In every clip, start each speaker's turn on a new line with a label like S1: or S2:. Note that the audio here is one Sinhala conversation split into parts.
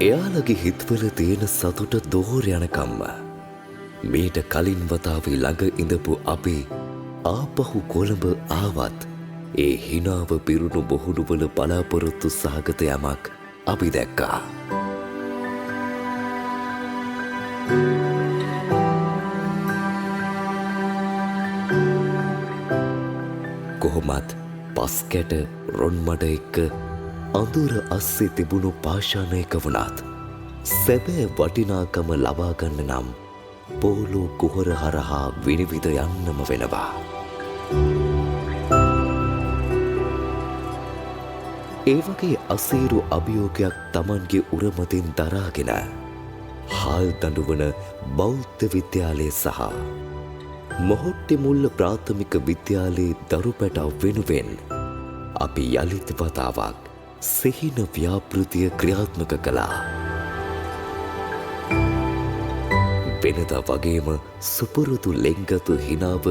S1: එයාලගේ හිත්වල තියෙන සතුට දෝර යනකම්ම මීට කලින් වතාවේ ළඟ ඉඳපු අපි ආපහු කොළඹ ආවත් ඒ හිනාව පිරුණු බොහුඩුවල බලාපොරොත්තු සහගත යමක් අපි දැක්කා. කොහොමත් පස්කැට රොන්මඩ එක්ක අඳුර අස්සේ තිබුණු පාෂාණයක වුණත් සැබෑ වටිනාකම ලබාගන්න නම් පෝලෝ කුහර හරහා විනිවිද යන්නම වෙනවා. ඒ වගේ අසීරු අභියෝගයක් Tamanගේ උරමතින් දරාගෙන හාල් දඬුවන බෞද්ධ විද්‍යාලය සහ මොහොට්ටෙමුල්ල ප්‍රාථමික විද්‍යාලයේ දරු පැටව් වෙනුවෙන් අපි යළිත් වතාවක් සිහින ව්‍යාපෘතිය ක්‍රියාත්මක කළා. වෙනද වගේම සුපුරුදු ලෙන්ගතු හිනාව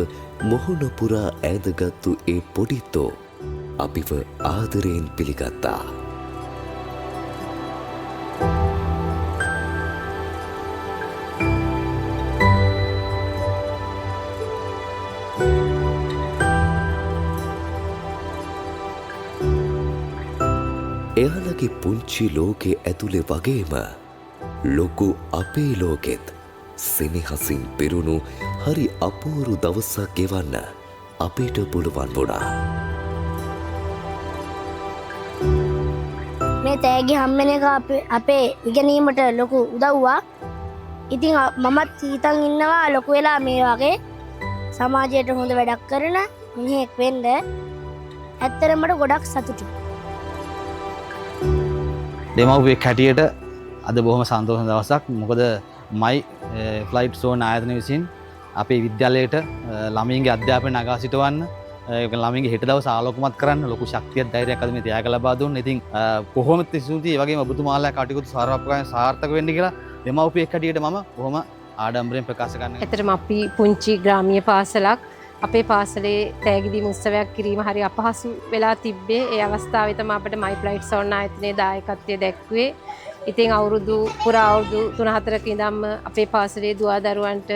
S1: මොහොන පුරා ඈඳගත්තු ඒ පොඩිත්තෝ අපිව ආදරයෙන් පිළිගත්තා. එයාලගේ පුංචි ලෝකෙ ඇතුළේ වගේම ලොකු අපේ ලෝකෙත් සෙනෙහසින් පිරුණු හරි අපූරු දවසක් ගෙවන්න අපිට පුළුවන් වුණා.
S2: මේ තෑගි හම්බෙන එක අපේ ඉගෙනීමට ලොකු උදව්වක්. ඉතින් මමත් හිතන් ඉන්නවා ලොකු වෙලා මේ වගේ සමාජයට හොඳ වැඩක් කරන මිනිහෙක් වෙන්න. ඇත්තටම මට ගොඩක් සතුටුයි.
S3: දෙමව්පියෙක් හැටියට අද බොහොම සන්තෝෂ දවසක්. මොකද මයි ෆ්ලයිට් සෝන් ආයතනය විසින් අපේ විද්‍යාලයට ළමයින්ගේ අධ්‍යාපනය නගා සිටවන්න ළමයින්ගේ හෙට දවස ආලෝකමත් කරන්න ලොකු ශක්තියක් ධෛර්යයක් අද මේ ත්‍යාග ලබා දුන්නා. ඉතින් කොහොමද ස්තුතියි ඒ වගේම ඔබතුමාලා කටයුතු සාර්ථක වෙන්න කියලා දෙමව්පියෙක් හැටියට මම බොහොම ආඩම්බරයෙන් ප්‍රකාශ කරනවා.
S4: ඇත්තටම අපි පුංචි ග්‍රාමීය පාසලක් අපේ පාසලේ තෑගිදීම උත්සවයක් කිරීම හරි අපහසු වෙලා තිබ්බේ. ඒ අවස්ථාවේ තමයි අපිට මයි ෆ්ලයිට් සෝන් ආයතනයේ දායකත්වය දැක්ුවේ. ඉතින් පුරා අවුරුදු 3-4ක ඉඳන්ම අපේ පාසලේ දුවදරුවන්ට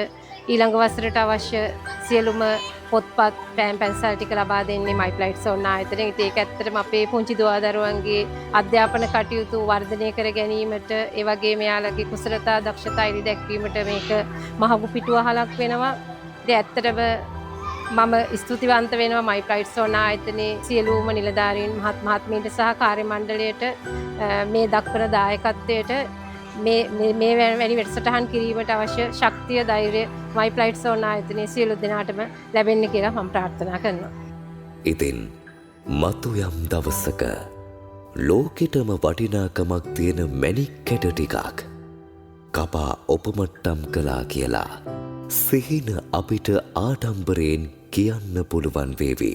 S4: ඊළඟ වසරට අවශ්‍ය සියලුම පොත්පත් පෑන් පැන්සල් ටික ලබා දෙන්නේ මයි ෆ්ලයිට් සෝන් ආයතනයෙන්. ඉතින් ඒක ඇත්තටම අපේ පුංචි දුවදරුවන්ගේ අධ්‍යාපන කටයුතු වර්ධනය කර ගැනීමට ඒ වගේම යාළගේ කුසලතා දක්ෂතා ඉදි දැක්වීමට මේක මහඟු පිටුවහලක් වෙනවා. ඉතින් ඇත්තටම මම ස්තුතිවන්ත වෙනවා මයි ෆ්ලයිට් සෝන් ආයතනයේ සියලුම නිලධාරීන් මහත්මීන්ට සහ කාර්ය මණ්ඩලයට මේ දක්වන දායකත්වයට මේ වැනි වැඩසටහන් කිරීමට අවශ්‍ය ශක්තිය ධෛර්යය මයි ෆ්ලයිට් සෝන් ආයතනයේ සියලු දෙනාටම ලැබෙන්න කියලා මම ප්‍රාර්ථනා කරනවා.
S1: ඉතින් මතු යම් දවසක ලෝකෙටම වටිනාකමක් තියෙන මැණික් කැට ටිකක් කපා ඔපමට්ටම් කළා කියලා සිහින අපිට ආඩම්බරයෙන් කියන්න පුළුවන් වේවි.